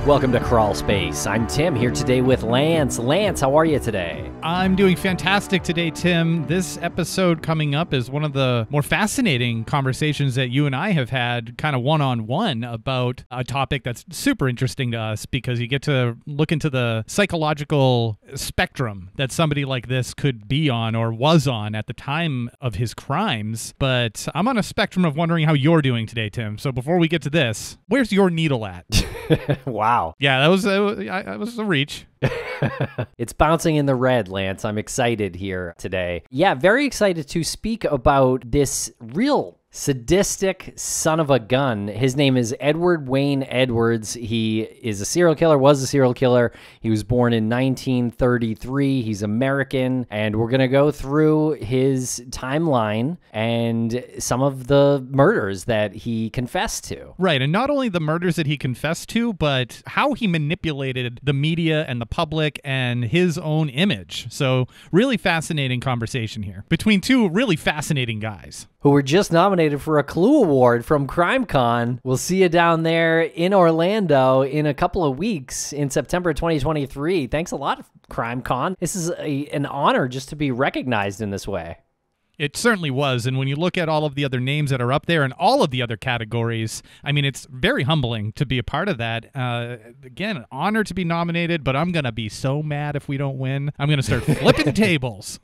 Welcome to Crawlspace. I'm Tim here today with Lance. Lance, how are you today? I'm doing fantastic today, Tim. This episode coming up is one of the more fascinating conversations that you and I have had kind of one-on-one about a topic that's super interesting to us because you get to look into the psychological spectrum that somebody like this could be on or was on at the time of his crimes. But I'm on a spectrum of wondering how you're doing today, Tim. So before we get to this, where's your needle at? Wow. Yeah, that was a reach. It's bouncing in the red, Lance. I'm excited here today. Yeah, very excited to speak about this real sadistic son of a gun. His name is Edward Wayne Edwards. He is a serial killer, was a serial killer. He was born in 1933. He's American, and we're going to go through his timeline and some of the murders that he confessed to. Right, and not only the murders that he confessed to, but how he manipulated the media and the public and his own image. So really fascinating conversation here between two really fascinating guys. Who were just nominated for a Clue Award from CrimeCon. We'll see you down there in Orlando in a couple of weeks in September 2023. Thanks a lot, CrimeCon. This is an honor just to be recognized in this way. It certainly was, and when you look at all of the other names that are up there and all of the other categories, I mean, it's very humbling to be a part of that. Again, an honor to be nominated, but I'm going to be so mad if we don't win. I'm going to start flipping tables.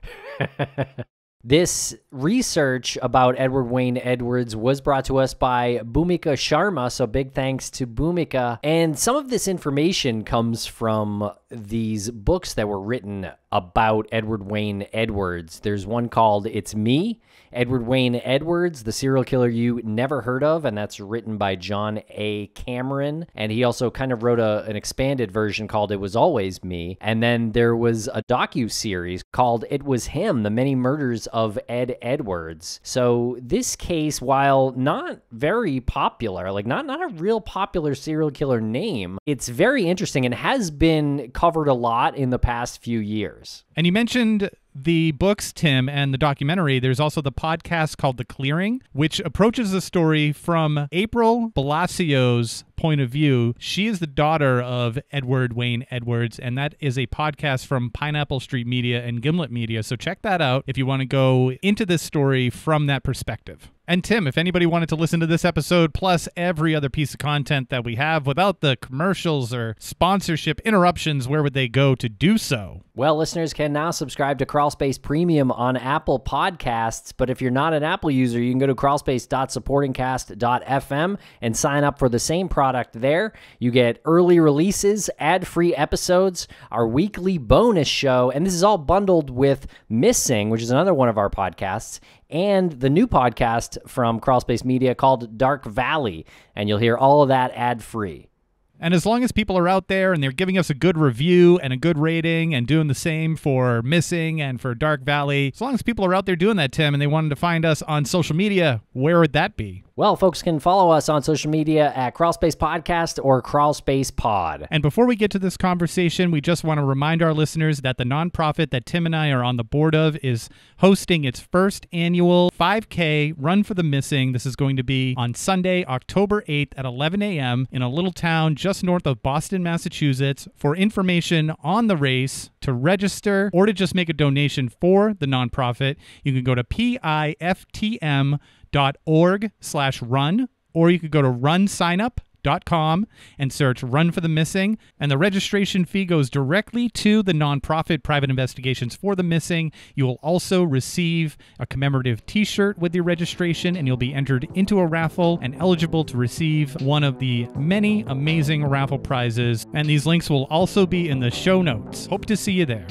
This research about Edward Wayne Edwards was brought to us by Bhumika Sharma, so big thanks to Bhumika. And some of this information comes from these books that were written about Edward Wayne Edwards. There's one called It's Me, Edward Wayne Edwards, the serial killer you never heard of, and that's written by John A. Cameron. And he also kind of wrote an expanded version called It Was Always Me. And then there was a docu-series called It Was Him, The Many Murders of Ed Edwards. So this case, while not very popular, like not a real popular serial killer name, it's very interesting and has been covered a lot in the past few years. And you mentioned the books, Tim, and the documentary. There's also the podcast called The Clearing, which approaches the story from April Balasio's point of view. She is the daughter of Edward Wayne Edwards, and that is a podcast from Pineapple Street Media and Gimlet Media. So check that out if you want to go into this story from that perspective. And Tim, if anybody wanted to listen to this episode, plus every other piece of content that we have without the commercials or sponsorship interruptions, where would they go to do so? Well, listeners can now subscribe to Crawlspace Premium on Apple Podcasts, but if you're not an Apple user, you can go to crawlspace.supportingcast.fm and sign up for the same product there. You get early releases, ad-free episodes, our weekly bonus show, and this is all bundled with Missing, which is another one of our podcasts, and the new podcast from Crawlspace Media called Dark Valley, and you'll hear all of that ad-free. And as long as people are out there and they're giving us a good review and a good rating and doing the same for Missing and for Dark Valley, as long as people are out there doing that, Tim, and they wanted to find us on social media, where would that be? Well, folks can follow us on social media at Crawlspace Podcast or Crawlspace Pod. And before we get to this conversation, we just want to remind our listeners that the nonprofit that Tim and I are on the board of is hosting its first annual 5K Run for the Missing. This is going to be on Sunday, October 8th at 11 a.m. in a little town just north of Boston, Massachusetts. For information on the race, to register, or to just make a donation for the nonprofit, you can go to piftm.org/run, or you could go to runsignup.com and search Run for the Missing, and the registration fee goes directly to the nonprofit Private Investigations for the Missing. You will also receive a commemorative t-shirt with your registration, and you'll be entered into a raffle and eligible to receive one of the many amazing raffle prizes, and these links will also be in the show notes. Hope to see you there.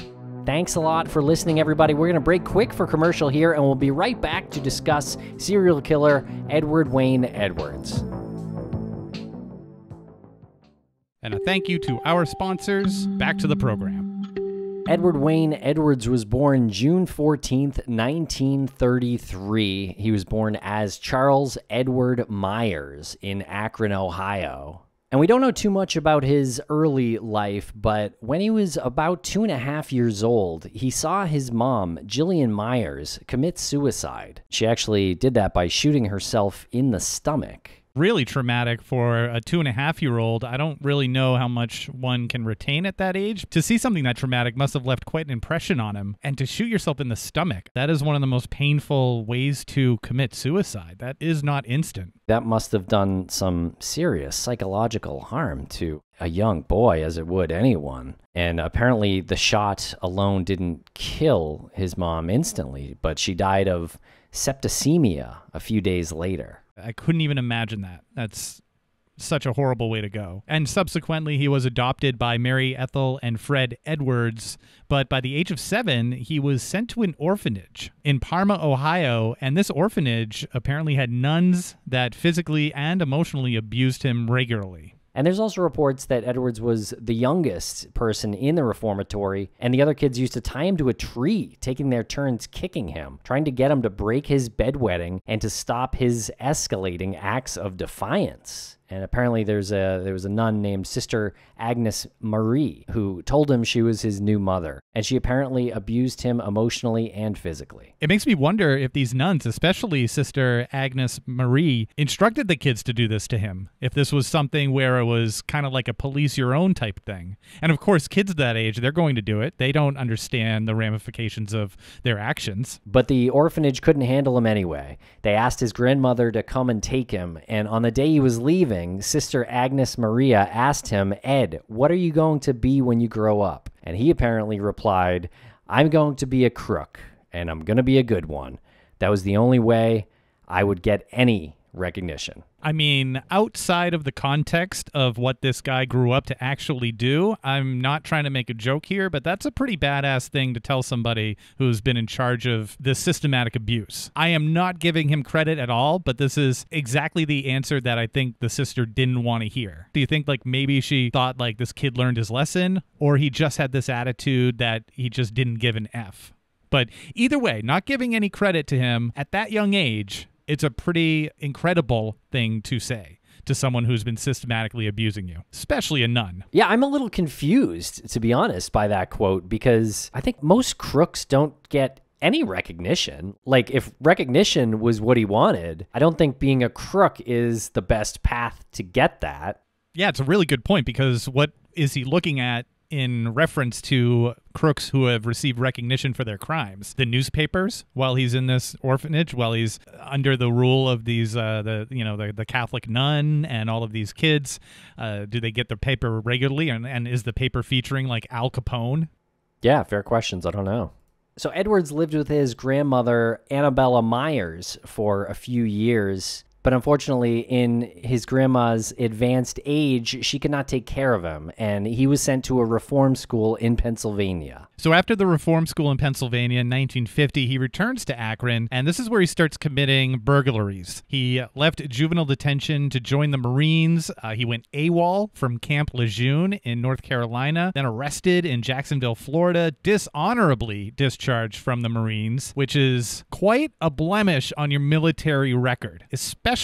Thanks a lot for listening, everybody. We're going to break quick for commercial here, and we'll be right back to discuss serial killer Edward Wayne Edwards. And a thank you to our sponsors. Back to the program. Edward Wayne Edwards was born June 14th, 1933. He was born as Charles Edward Myers in Akron, Ohio. And we don't know too much about his early life, but when he was about 2.5 years old, he saw his mom, Jillian Myers, commit suicide. She actually did that by shooting herself in the stomach. really traumatic for a 2.5-year-old. I don't really know how much one can retain at that age. To see something that traumatic must have left quite an impression on him. And to shoot yourself in the stomach, that is one of the most painful ways to commit suicide. That is not instant. That must have done some serious psychological harm to a young boy, as it would anyone. And apparently the shot alone didn't kill his mom instantly, but she died of septicemia a few days later. I couldn't even imagine that. That's such a horrible way to go. And subsequently, he was adopted by Mary Ethel and Fred Edwards, but by the age of 7, he was sent to an orphanage in Parma, Ohio, and this orphanage apparently had nuns that physically and emotionally abused him regularly. And there's also reports that Edwards was the youngest person in the reformatory, and the other kids used to tie him to a tree, taking their turns kicking him, trying to get him to break his bedwetting and to stop his escalating acts of defiance. And apparently there was a nun named Sister Agnes Marie who told him she was his new mother, and she apparently abused him emotionally and physically. It makes me wonder if these nuns, especially Sister Agnes Marie, instructed the kids to do this to him, if this was something where it was kind of like a police your own type thing. And of course, kids that age, they're going to do it. They don't understand the ramifications of their actions. But the orphanage couldn't handle him anyway. They asked his grandmother to come and take him, and on the day he was leaving, Sister Agnes Maria asked him, "Ed, what are you going to be when you grow up?" And he apparently replied, "I'm going to be a crook, and I'm going to be a good one. That was the only way I would get any recognition." I mean, outside of the context of what this guy grew up to actually do, I'm not trying to make a joke here, but that's a pretty badass thing to tell somebody who's been in charge of this systematic abuse. I am not giving him credit at all, but this is exactly the answer that I think the sister didn't want to hear. Do you think like maybe she thought like this kid learned his lesson, or he just had this attitude that he just didn't give an F? But either way, not giving any credit to him at that young age, it's a pretty incredible thing to say to someone who's been systematically abusing you, especially a nun. Yeah, I'm a little confused, to be honest, by that quote, because I think most crooks don't get any recognition. Like, if recognition was what he wanted, I don't think being a crook is the best path to get that. Yeah, it's a really good point, because what is he looking at in reference to crooks who have received recognition for their crimes? The newspapers, while he's in this orphanage, while he's under the rule of these the Catholic nun and all of these kids, do they get their paper regularly, and is the paper featuring like Al Capone? Yeah, fair questions. I don't know. So Edwards lived with his grandmother Annabella Myers for a few years. But unfortunately, in his grandma's advanced age, she could not take care of him, and he was sent to a reform school in Pennsylvania. So after the reform school in Pennsylvania in 1950, he returns to Akron, and this is where he starts committing burglaries. He left juvenile detention to join the Marines. He went AWOL from Camp Lejeune in North Carolina, then arrested in Jacksonville, Florida, dishonorably discharged from the Marines, which is quite a blemish on your military record, especially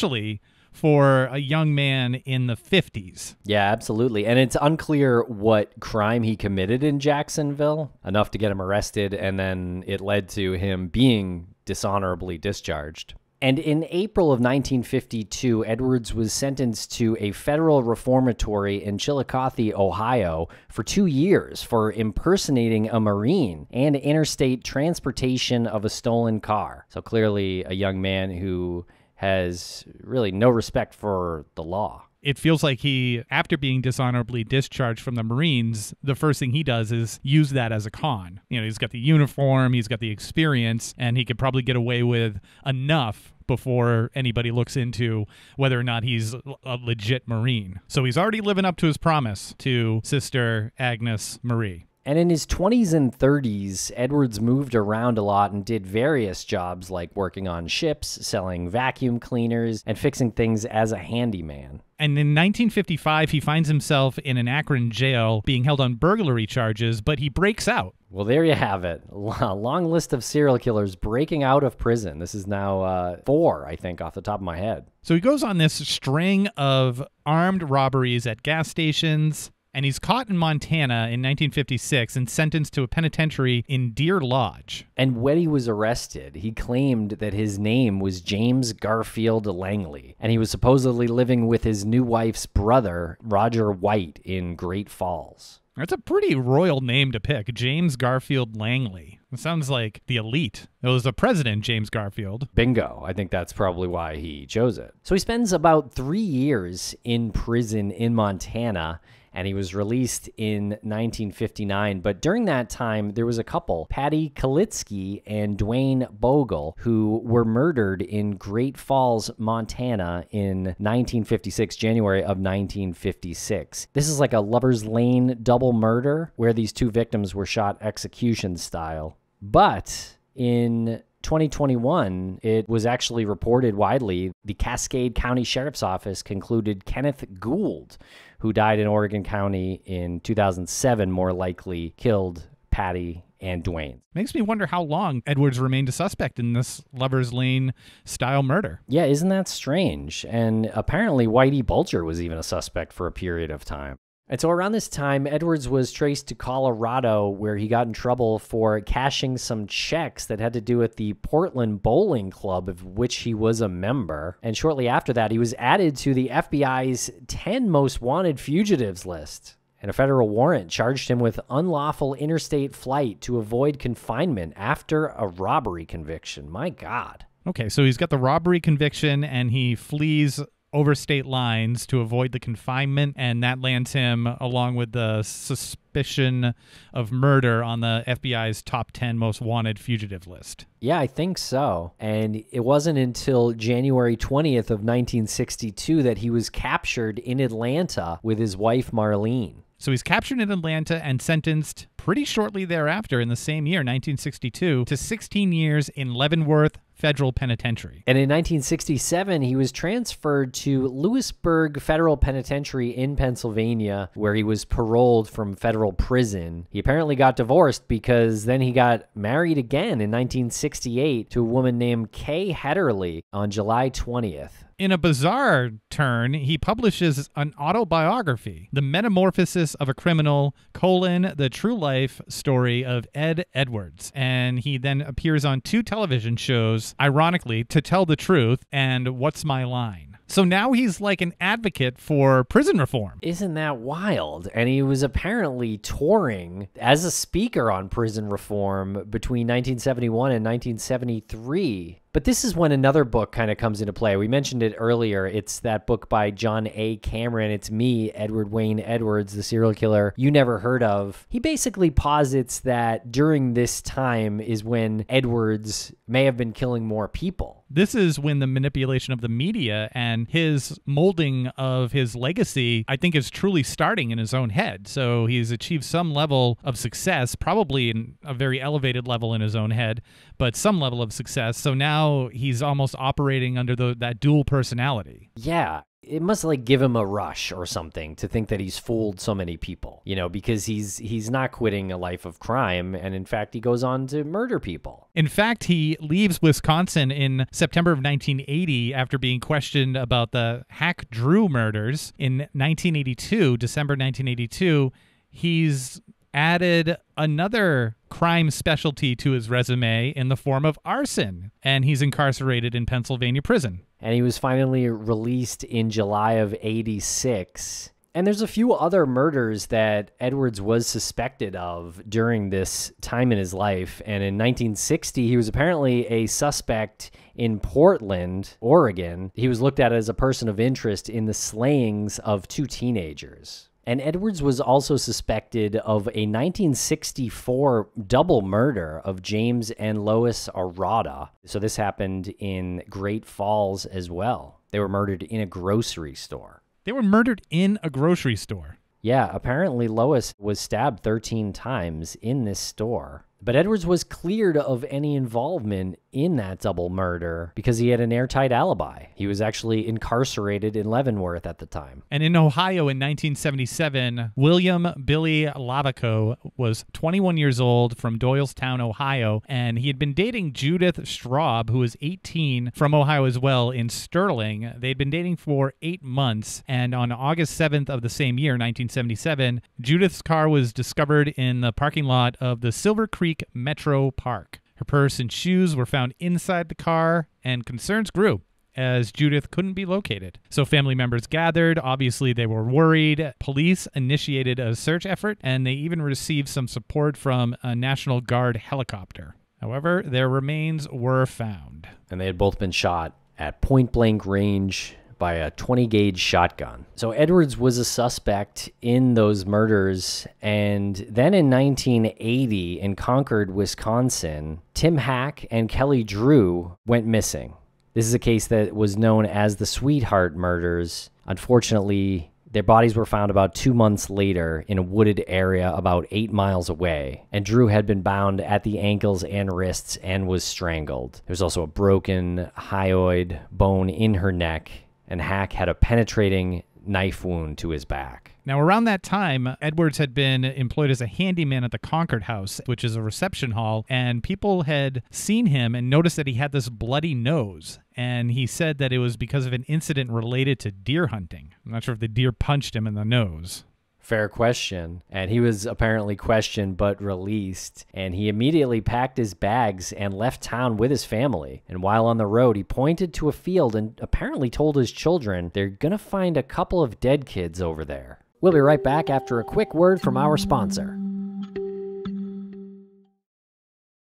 for a young man in the 50s. Yeah, absolutely. And it's unclear what crime he committed in Jacksonville, enough to get him arrested, and then it led to him being dishonorably discharged. And in April of 1952, Edwards was sentenced to a federal reformatory in Chillicothe, Ohio, for 2 years for impersonating a Marine and interstate transportation of a stolen car. So clearly a young man who has really no respect for the law. It feels like he, after being dishonorably discharged from the Marines, the first thing he does is use that as a con. You know, he's got the uniform, he's got the experience, and he could probably get away with enough before anybody looks into whether or not he's a legit Marine. So he's already living up to his promise to Sister Agnes Marie. And in his 20s and 30s, Edwards moved around a lot and did various jobs like working on ships, selling vacuum cleaners, and fixing things as a handyman. And in 1955, he finds himself in an Akron jail being held on burglary charges, but he breaks out. Well, there you have it. A long list of serial killers breaking out of prison. This is now 4, I think, off the top of my head. So he goes on this string of armed robberies at gas stations, And he's caught in Montana in 1956 and sentenced to a penitentiary in Deer Lodge. And when he was arrested, he claimed that his name was James Garfield Langley, and he was supposedly living with his new wife's brother, Roger White, in Great Falls. That's a pretty royal name to pick, James Garfield Langley. It sounds like the elite. It was the president, James Garfield. Bingo. I think that's probably why he chose it. So he spends about 3 years in prison in Montana, and he was released in 1959. But during that time, there was a couple, Patty Kalitsky and Dwayne Bogle, who were murdered in Great Falls, Montana in 1956, January of 1956. This is like a Lover's Lane double murder where these two victims were shot execution style. But in 2021, it was actually reported widely, the Cascade County Sheriff's Office concluded Kenneth Gould, who died in Oregon County in 2007, more likely killed Patty and Dwayne. Makes me wonder how long Edwards remained a suspect in this Lover's Lane style murder. Yeah, isn't that strange? And apparently Whitey Bulger was even a suspect for a period of time. And so around this time, Edwards was traced to Colorado, where he got in trouble for cashing some checks that had to do with the Portland Bowling Club, of which he was a member. And shortly after that, he was added to the FBI's 10 most wanted fugitives list. And a federal warrant charged him with unlawful interstate flight to avoid confinement after a robbery conviction. My God. Okay, so he's got the robbery conviction and he flees over state lines to avoid the confinement, and that lands him along with the suspicion of murder on the FBI's top 10 most wanted fugitive list. Yeah, I think so. And it wasn't until January 20th of 1962 that he was captured in Atlanta with his wife, Marlene. So he's captured in Atlanta and sentenced pretty shortly thereafter in the same year, 1962, to 16 years in Leavenworth Federal Penitentiary. And in 1967, he was transferred to Lewisburg Federal Penitentiary in Pennsylvania, where he was paroled from federal prison. He apparently got divorced because then he got married again in 1968 to a woman named Kay Hetterly on July 20th. In a bizarre turn, he publishes an autobiography, The Metamorphosis of a Criminal, the true life story of Ed Edwards. And he then appears on 2 television shows, ironically, To Tell the Truth and What's My Line? So now he's like an advocate for prison reform. Isn't that wild? And he was apparently touring as a speaker on prison reform between 1971 and 1973. But this is when another book kind of comes into play. We mentioned it earlier. It's that book by John A. Cameron. It's me, Edward Wayne Edwards, the serial killer you never heard of. He basically posits that during this time is when Edwards may have been killing more people. This is when the manipulation of the media and his molding of his legacy, I think, is truly starting in his own head. So he's achieved some level of success, probably in a very elevated level in his own head, but some level of success. So now he's almost operating under that dual personality. Yeah. It must like give him a rush or something to think that he's fooled so many people, you know, because he's not quitting a life of crime. And in fact, he goes on to murder people. In fact, he leaves Wisconsin in September of 1980 after being questioned about the Hack Drew murders. In 1982, December 1982, he's added another crime specialty to his resume in the form of arson, and he's incarcerated in Pennsylvania prison. And he was finally released in July of 86. And there's a few other murders that Edwards was suspected of during this time in his life. And in 1960, he was apparently a suspect in Portland, Oregon. He was looked at as a person of interest in the slayings of 2 teenagers. And Edwards was also suspected of a 1964 double murder of James and Lois Arata. So this happened in Great Falls as well. They were murdered in a grocery store. They were murdered in a grocery store? Yeah, apparently Lois was stabbed 13 times in this store. But Edwards was cleared of any involvement in that double murder because he had an airtight alibi. He was actually incarcerated in Leavenworth at the time. And in Ohio in 1977, William Billy Lavaco was 21 years old from Doylestown, Ohio, and he had been dating Judith Straub, who was 18, from Ohio as well, in Sterling. They'd been dating for 8 months, and on August 7th of the same year, 1977, Judith's car was discovered in the parking lot of the Silver Creek Metro Park. Her purse and shoes were found inside the car, and concerns grew as Judith couldn't be located. So family members gathered. Obviously, they were worried. Police initiated a search effort, and they even received some support from a National Guard helicopter. However, their remains were found. And they had both been shot at point-blank range by a 20-gauge shotgun. So Edwards was a suspect in those murders, and then in 1980 in Concord, Wisconsin, Tim Hack and Kelly Drew went missing. This is a case that was known as the Sweetheart Murders. Unfortunately, their bodies were found about 2 months later in a wooded area about 8 miles away, and Drew had been bound at the ankles and wrists and was strangled. There was also a broken hyoid bone in her neck, and Hack had a penetrating knife wound to his back. Now, around that time, Edwards had been employed as a handyman at the Concord House, which is a reception hall, and people had seen him and noticed that he had this bloody nose. And he said that it was because of an incident related to deer hunting. I'm not sure if the deer punched him in the nose. Fair question. And he was apparently questioned but released. And he immediately packed his bags and left town with his family. And while on the road, he pointed to a field and apparently told his children they're going to find a couple of dead kids over there. We'll be right back after a quick word from our sponsor.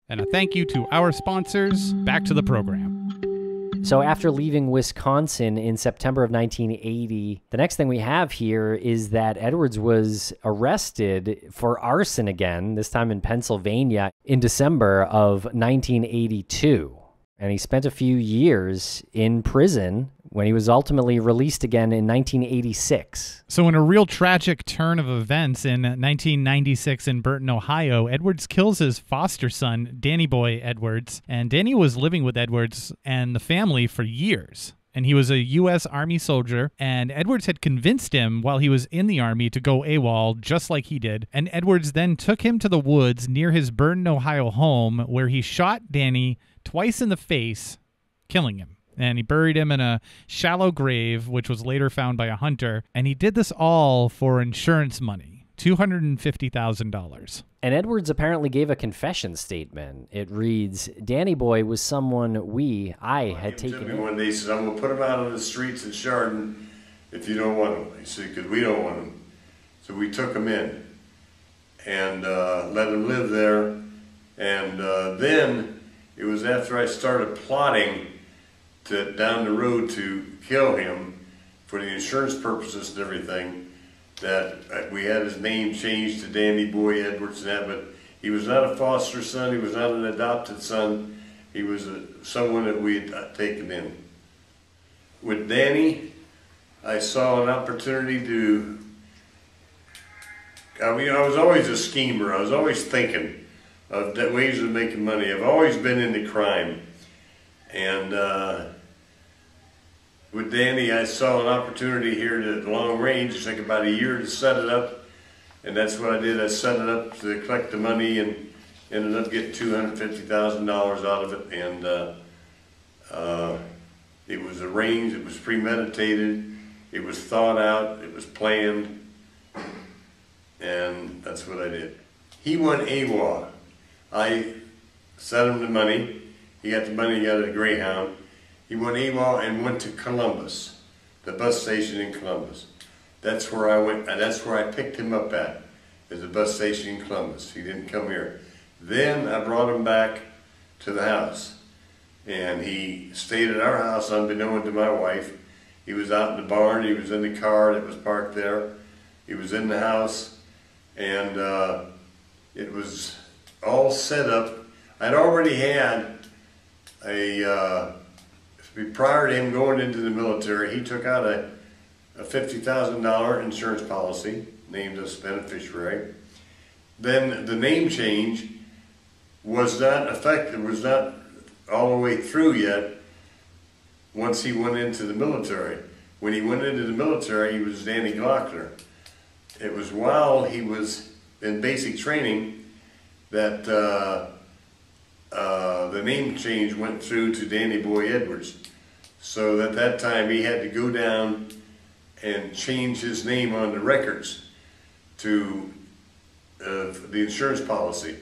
And a thank you to our sponsors. Back to the program. So after leaving Wisconsin in September of 1980, the next thing we have here is that Edwards was arrested for arson again, this time in Pennsylvania, in December of 1982. And he spent a few years in prison when he was ultimately released again in 1986. So in a real tragic turn of events in 1996 in Burton, Ohio, Edwards kills his foster son, Danny Boy Edwards. And Danny was living with Edwards and the family for years. And he was a U.S. Army soldier, and Edwards had convinced him while he was in the Army to go AWOL, just like he did. And Edwards then took him to the woods near his Burton, Ohio home, where he shot Danny twice in the face, killing him. And he buried him in a shallow grave, which was later found by a hunter. And he did this all for insurance money, $250,000. And Edwards apparently gave a confession statement. It reads, Danny Boy was someone I had taken. He told me one day, he said, I'm going to put him out on the streets in Chardon if you don't want him. He said, because we don't want him. So we took him in and let him live there. And then it was after I started plotting down the road to kill him for the insurance purposes and everything, that we had his name changed to Danny Boy Edwards and that, but he was not a foster son, he was not an adopted son, he was someone that we had taken in. With Danny, I saw an opportunity to, I was always a schemer, I was always thinking of ways of making money. I've always been into crime. And with Danny, I saw an opportunity here at long range. It took about a year to set it up, and that's what I did. I set it up to collect the money and ended up getting $250,000 out of it. And it was arranged, it was premeditated, it was thought out, it was planned, and that's what I did. He went AWOL. I sent him the money. He got the money, he got a Greyhound. He went AWOL and went to Columbus, the bus station in Columbus. That's where I went, and that's where I picked him up at, is the bus station in Columbus. He didn't come here. Then I brought him back to the house, and he stayed at our house unbeknown to my wife. He was out in the barn, he was in the car that was parked there. He was in the house, and it was all set up. I'd already had prior to him going into the military, he took out a $50,000 insurance policy, named us beneficiary. Then the name change, was not effective, was not all the way through yet once he went into the military. When he went into the military, he was Danny Glockner. It was while he was in basic training that the name change went through to Danny Boy Edwards. So at that time he had to go down and change his name on the records to the insurance policy,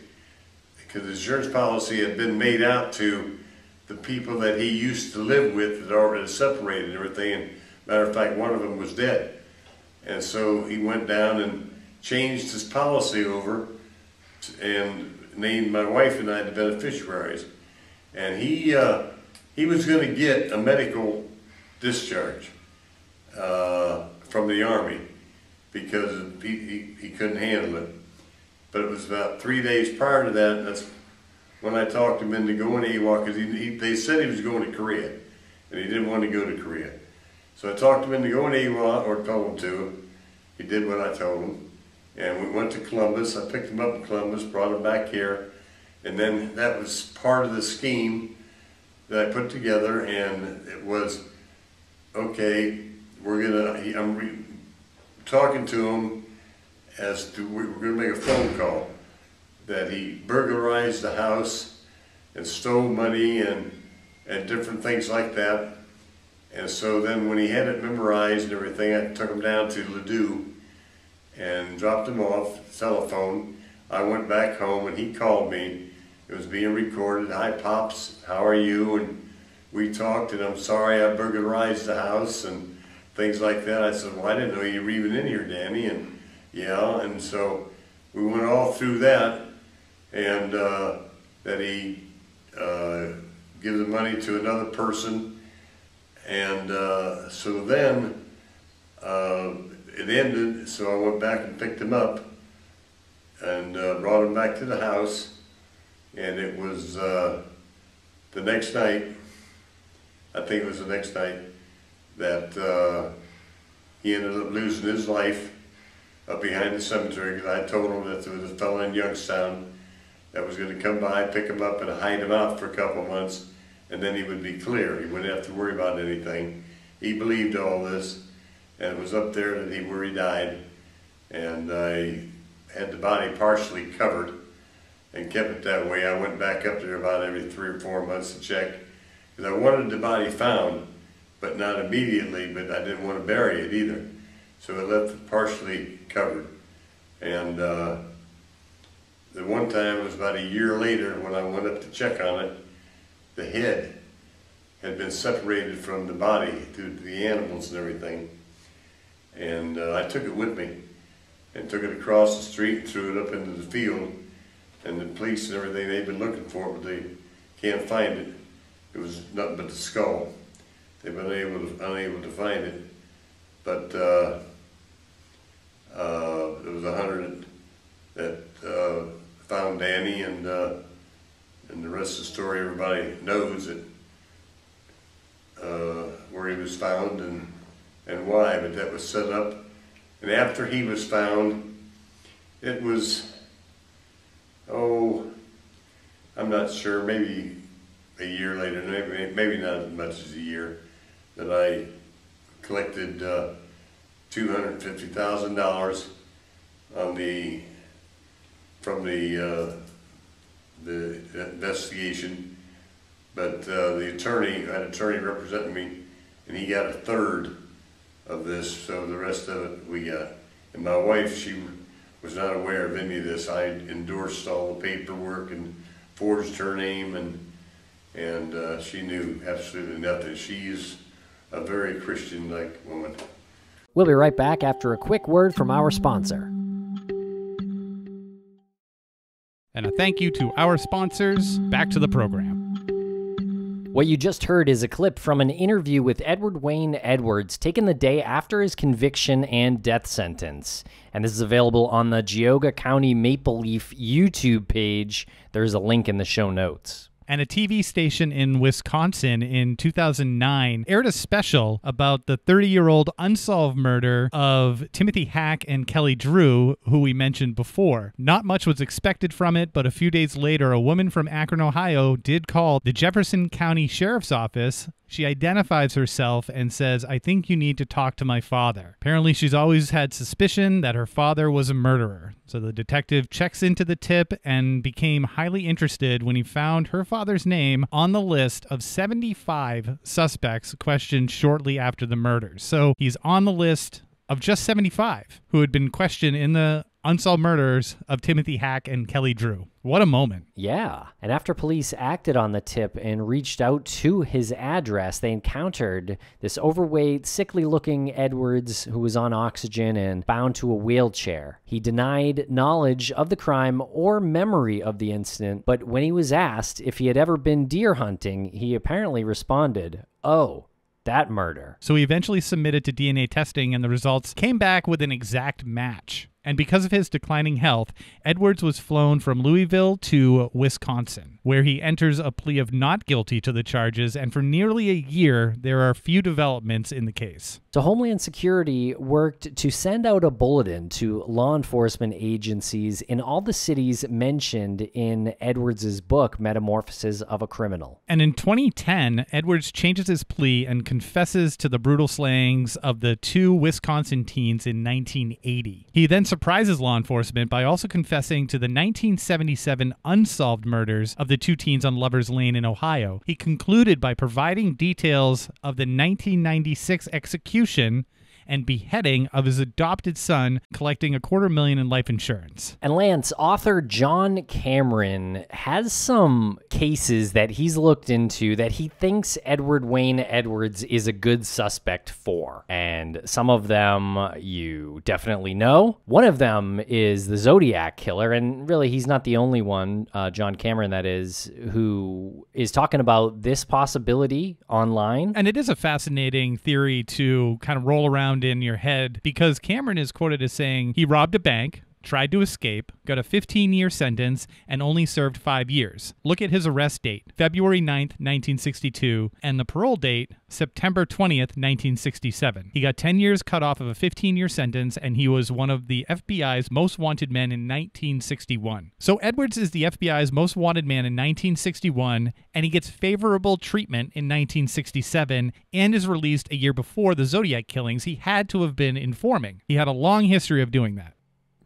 because the insurance policy had been made out to the people that he used to live with that already separated and everything. And matter of fact, one of them was dead. And so he went down and changed his policy over and named my wife and I the beneficiaries. And he was going to get a medical discharge from the Army because he couldn't handle it. But it was about 3 days prior to that, and that's when I talked him into going AWOL, because they said he was going to Korea, and he didn't want to go to Korea. So I talked him into going AWOL, or told him to. He did what I told him. And we went to Columbus. I picked him up in Columbus, brought him back here, and then that was part of the scheme that I put together, and it was, okay, I'm talking to him as to, we're going to make a phone call that he burglarized the house and stole money and different things like that. And so then when he had it memorized and everything, I took him down to Ladue and dropped him off, telephone. I went back home and he called me. It was being recorded. Hi, Pops, how are you? And we talked, and I'm sorry I burglarized the house and things like that. I said, well, I didn't know you were even in here, Danny. And yeah, and so we went all through that, and that he gives the money to another person. And so then it ended, so I went back and picked him up and brought him back to the house. And it was the next night, I think it was the next night, that he ended up losing his life up behind the cemetery, because I told him that there was a fellow in Youngstown that was going to come by, pick him up, and hide him out for a couple of months, and then he would be clear. He wouldn't have to worry about anything. He believed all this, and it was up there where he died, and I had the body partially covered and kept it that way. I went back up there about every 3 or 4 months to check, because I wanted the body found, but not immediately, but I didn't want to bury it either. So I left it partially covered. And the one time, it was about a year later, when I went up to check on it, the head had been separated from the body due to the animals and everything. And I took it with me and took it across the street and threw it up into the field. And the police and everything, they've been looking for it, but they can't find it. It was nothing but the skull. They've been unable to find it. But there was a hunter that found Danny, and the rest of the story everybody knows it, where he was found and why. But that was set up, and after he was found, it was, I'm not sure, maybe a year later, maybe not as much as a year, that I collected $250,000 from the investigation, but the attorney, I had an attorney representing me, and he got a third of this, so the rest of it we got. And my wife, she was not aware of any of this. I endorsed all the paperwork and forged her name, and she knew absolutely nothing. She's a very Christian-like woman. We'll be right back after a quick word from our sponsor. And a thank you to our sponsors. Back to the program. What you just heard is a clip from an interview with Edward Wayne Edwards taken the day after his conviction and death sentence. And this is available on the Geauga County Maple Leaf YouTube page. There's a link in the show notes. And a TV station in Wisconsin in 2009 aired a special about the 30-year-old unsolved murder of Timothy Hack and Kelly Drew, who we mentioned before. Not much was expected from it, but a few days later, a woman from Akron, Ohio did call the Jefferson County Sheriff's Office. She identifies herself and says, "I think you need to talk to my father." Apparently, she's always had suspicion that her father was a murderer. So the detective checks into the tip and became highly interested when he found her father's name on the list of 75 suspects questioned shortly after the murders. So he's on the list of just 75 who had been questioned in the unsolved murders of Timothy Hack and Kelly Drew. What a moment. Yeah. And after police acted on the tip and reached out to his address, they encountered this overweight, sickly-looking Edwards who was on oxygen and bound to a wheelchair. He denied knowledge of the crime or memory of the incident, but when he was asked if he had ever been deer hunting, he apparently responded, "Oh, that murder." So he eventually submitted to DNA testing, and the results came back with an exact match. And because of his declining health, Edwards was flown from Louisville to Wisconsin, where he enters a plea of not guilty to the charges, and for nearly a year, there are few developments in the case. So Homeland Security worked to send out a bulletin to law enforcement agencies in all the cities mentioned in Edwards' book, Metamorphosis of a Criminal. And in 2010, Edwards changes his plea and confesses to the brutal slayings of the 2 Wisconsin teens in 1980. He then surprises law enforcement by also confessing to the 1977 unsolved murders of the 2 teens on Lover's Lane in Ohio. He concluded by providing details of the 1996 execution and beheading of his adopted son, collecting $250,000 in life insurance. And Lance, author John Cameron has some cases that he's looked into that he thinks Edward Wayne Edwards is a good suspect for. And some of them you definitely know. One of them is the Zodiac Killer, and really he's not the only one, John Cameron that is, who is talking about this possibility online. And it is a fascinating theory to kind of roll around in your head, because Cameron is quoted as saying he robbed a bank, tried to escape, got a 15-year sentence, and only served 5 years. Look at his arrest date, February 9th, 1962, and the parole date, September 20th, 1967. He got 10 years cut off of a 15-year sentence, and he was one of the FBI's most wanted men in 1961. So Edwards is the FBI's most wanted man in 1961, and he gets favorable treatment in 1967 and is released a year before the Zodiac killings. He had to have been informing. He had a long history of doing that.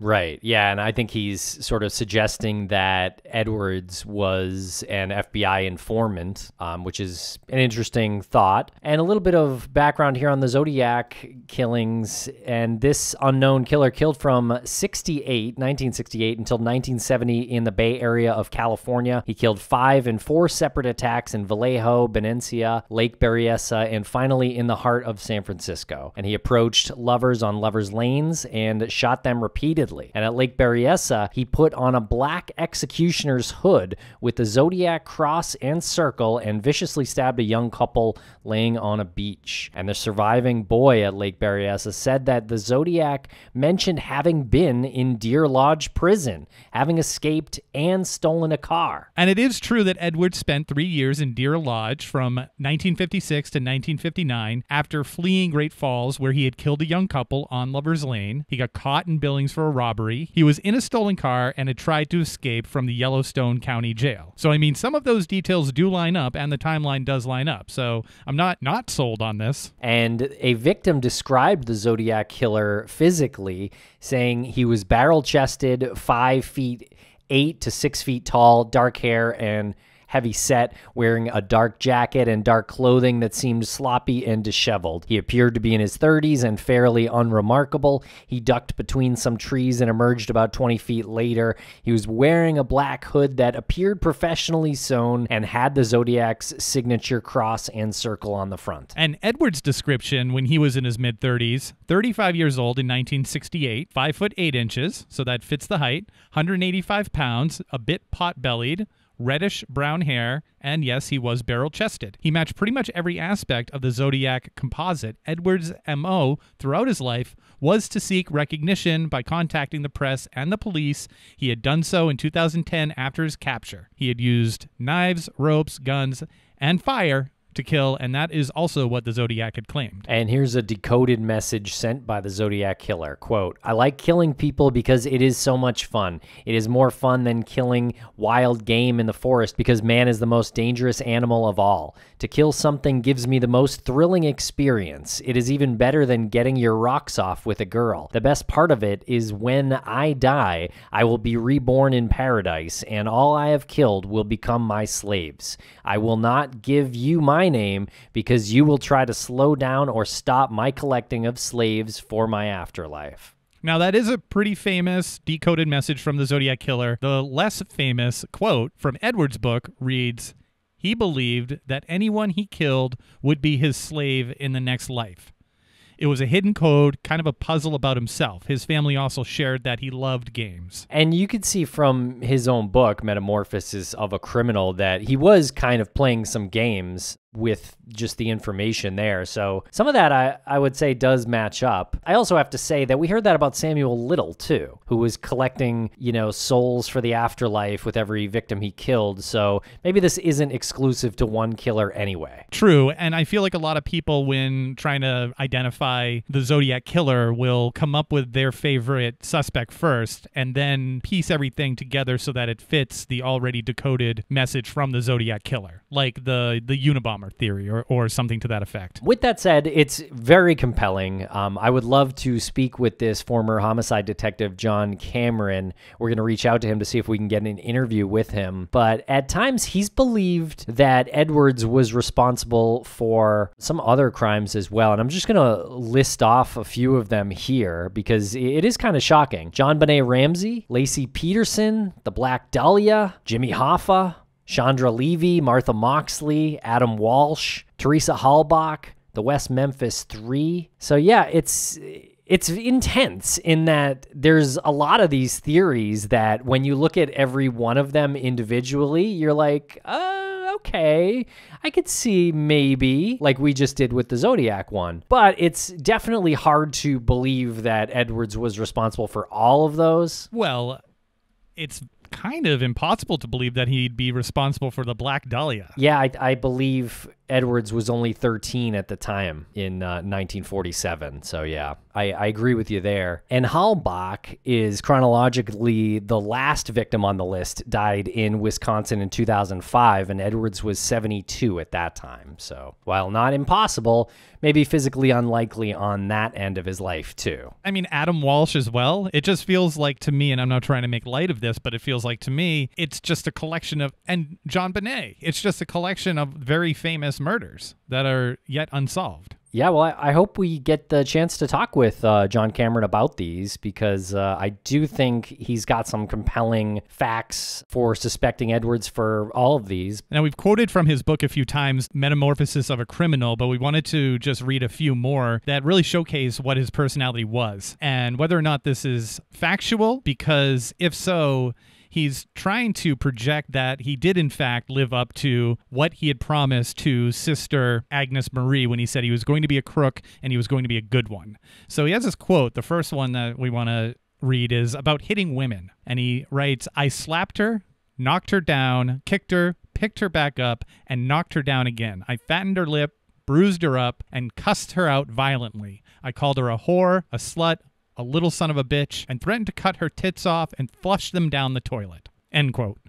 Right. Yeah. And I think he's sort of suggesting that Edwards was an FBI informant, which is an interesting thought. And a little bit of background here on the Zodiac killings. And this unknown killer killed from 1968 until 1970 in the Bay Area of California. He killed 5 in 4 separate attacks in Vallejo, Benicia, Lake Berryessa, and finally in the heart of San Francisco. And he approached lovers on lovers' lanes and shot them repeatedly. And at Lake Berryessa, he put on a black executioner's hood with the Zodiac cross and circle and viciously stabbed a young couple laying on a beach. And the surviving boy at Lake Berryessa said that the Zodiac mentioned having been in Deer Lodge prison, having escaped and stolen a car. And it is true that Edwards spent 3 years in Deer Lodge from 1956 to 1959 after fleeing Great Falls, where he had killed a young couple on Lover's Lane. He got caught in Billings for a robbery. He was in a stolen car and had tried to escape from the Yellowstone County Jail. So, I mean, some of those details do line up, and the timeline does line up. So I'm not sold on this. And a victim described the Zodiac Killer physically, saying he was barrel-chested, 5 feet 8 to 6 feet tall, dark hair, and heavy set, wearing a dark jacket and dark clothing that seemed sloppy and disheveled. He appeared to be in his 30s and fairly unremarkable. He ducked between some trees and emerged about 20 feet later. He was wearing a black hood that appeared professionally sewn and had the Zodiac's signature cross and circle on the front. And Edwards' description when he was in his mid-30s, 35 years old in 1968, 5 foot 8 inches, so that fits the height, 185 pounds, a bit pot-bellied, reddish brown hair, and yes, he was barrel-chested. He matched pretty much every aspect of the Zodiac composite. Edwards' MO throughout his life was to seek recognition by contacting the press and the police. He had done so in 2010 after his capture. He had used knives, ropes, guns, and fire to kill, and that is also what the Zodiac had claimed. And here's a decoded message sent by the Zodiac Killer. Quote, "I like killing people because it is so much fun. It is more fun than killing wild game in the forest because man is the most dangerous animal of all. To kill something gives me the most thrilling experience. It is even better than getting your rocks off with a girl. The best part of it is when I die, I will be reborn in paradise, and all I have killed will become my slaves. I will not give you my name because you will try to slow down or stop my collecting of slaves for my afterlife." Now, that is a pretty famous decoded message from the Zodiac Killer. The less famous quote from Edwards' book reads, "He believed that anyone he killed would be his slave in the next life." It was a hidden code, kind of a puzzle about himself. His family also shared that he loved games. And you could see from his own book, Metamorphosis of a Criminal, that he was kind of playing some games with just the information there. So some of that I would say does match up. I also have to say that we heard that about Samuel Little too, who was collecting, souls for the afterlife with every victim he killed. So maybe this isn't exclusive to one killer anyway. True, and I feel like a lot of people, when trying to identify the Zodiac Killer, will come up with their favorite suspect first and then piece everything together so that it fits the already decoded message from the Zodiac Killer, like the Unabomber theory or something to that effect. With that said, it's very compelling. I would love to speak with this former homicide detective, John Cameron. We're going to reach out to him to see if we can get an interview with him. But at times, he's believed that Edwards was responsible for some other crimes as well. And I'm just going to list off a few of them here because it is kind of shocking. John Benet Ramsey, Lacey Peterson, the Black Dahlia, Jimmy Hoffa, Chandra Levy, Martha Moxley, Adam Walsh, Teresa Halbach, the West Memphis Three. So yeah, it's intense in that there's a lot of these theories that when you look at every one of them individually, you're like, okay, I could see maybe, like we just did with the Zodiac one. But it's definitely hard to believe that Edwards was responsible for all of those. Well, it's kind of impossible to believe that he'd be responsible for the Black Dahlia. Yeah, I believe Edwards was only 13 at the time in 1947. So yeah, I agree with you there. And Halbach is chronologically the last victim on the list, died in Wisconsin in 2005, and Edwards was 72 at that time. So while not impossible, maybe physically unlikely on that end of his life too. I mean, Adam Walsh as well. It just feels like to me, and I'm not trying to make light of this, but it feels like to me, it's just a collection of, and John Benet, it's just a collection of very famous murders that are yet unsolved. Yeah, well, I hope we get the chance to talk with John Cameron about these because I do think he's got some compelling facts for suspecting Edwards for all of these. Now, we've quoted from his book a few times, Metamorphosis of a Criminal, but we wanted to just read a few more that really showcase what his personality was and whether or not this is factual, because if so, he's trying to project that he did, in fact, live up to what he had promised to Sister Agnes Marie when he said he was going to be a crook and he was going to be a good one. So he has this quote. The first one that we want to read is about hitting women. And he writes, "I slapped her, knocked her down, kicked her, picked her back up, and knocked her down again. I fattened her lip, bruised her up, and cussed her out violently. I called her a whore, a slut, a little son of a bitch, and threatened to cut her tits off and flush them down the toilet." End quote.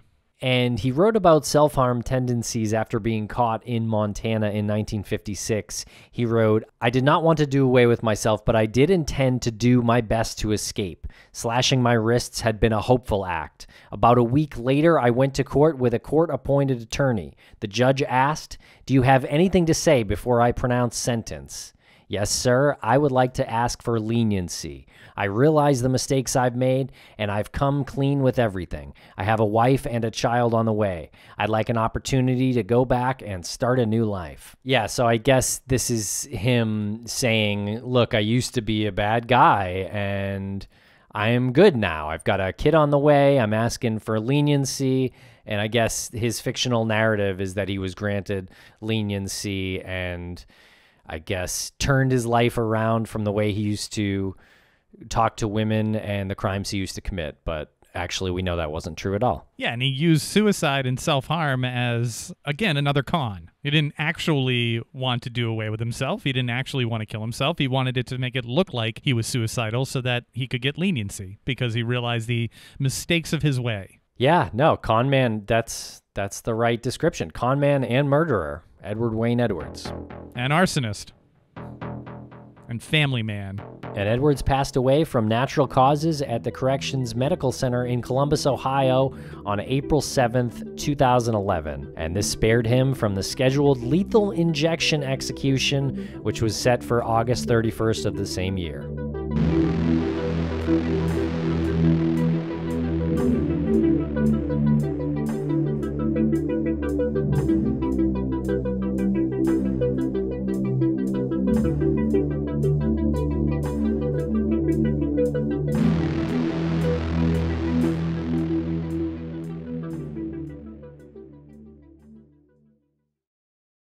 And he wrote about self-harm tendencies after being caught in Montana in 1956. He wrote, "I did not want to do away with myself, but I did intend to do my best to escape. Slashing my wrists had been a hopeful act. About a week later, I went to court with a court-appointed attorney. The judge asked, 'Do you have anything to say before I pronounce sentence?' 'Yes, sir, I would like to ask for leniency. I realize the mistakes I've made, and I've come clean with everything. I have a wife and a child on the way. I'd like an opportunity to go back and start a new life.'" Yeah, so I guess this is him saying, look, I used to be a bad guy, and I am good now. I've got a kid on the way. I'm asking for leniency. And I guess his fictional narrative is that he was granted leniency and I guess turned his life around from the way he used to talk to women and the crimes he used to commit. But actually, we know that wasn't true at all. Yeah, and he used suicide and self-harm as, again, another con. He didn't actually want to do away with himself. He didn't actually want to kill himself. He wanted it to make it look like he was suicidal so that he could get leniency because he realized the mistakes of his way. Yeah, no, con man, that's the right description. Con man and murderer, Edward Wayne Edwards. An arsonist. And family man. And Edwards passed away from natural causes at the Corrections Medical Center in Columbus, Ohio on April 7th, 2011. And this spared him from the scheduled lethal injection execution, which was set for August 31st of the same year.